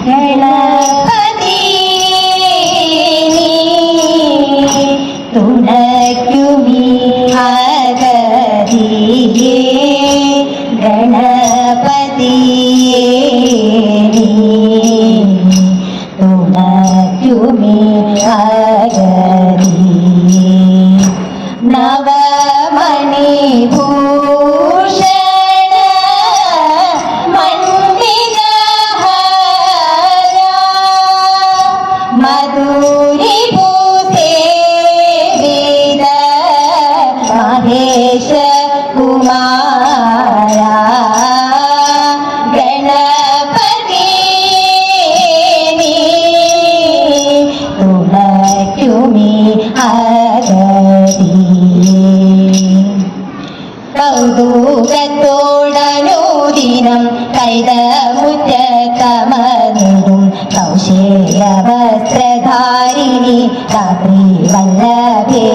ഗണപതി തുണയ്ക്കുമീ അഗതിയേ ഗണപതിയേ തുണയ്ക്കുമീ അഗതിയേ നവമണി ഭൂഷണ മണ്ഡിതഹര മധുരി ഭൂസേവിത മഹേശ കുമാര ഗണപതി തുണയ്ക്കുമീ അഗതി കൗതുകത്തോടനുദിനം കൈതമുറ്റത്തമർന്നിടും കൗശേയവസ്ത്രധാരിണി രാത്രി വല്ലഭേ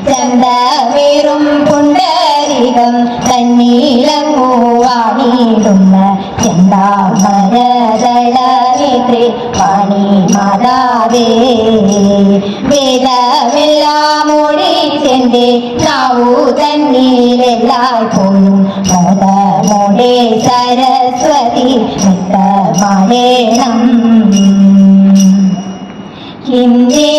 ചന്തമേറും പുണ്ടരികം തന്നീലങ്ങുവാണിടുന്ന ചെന്താമരദളമിത്രേ വാണി മാതാവേ വേദമെല്ലാം ഒഴിച്ചെന്റെ നാവു തന്നീലെല്ലായ്പ്പോഴും മോദമോടെ സരസ്വതി നൃത്തമാടേണം ഹിന്ദേ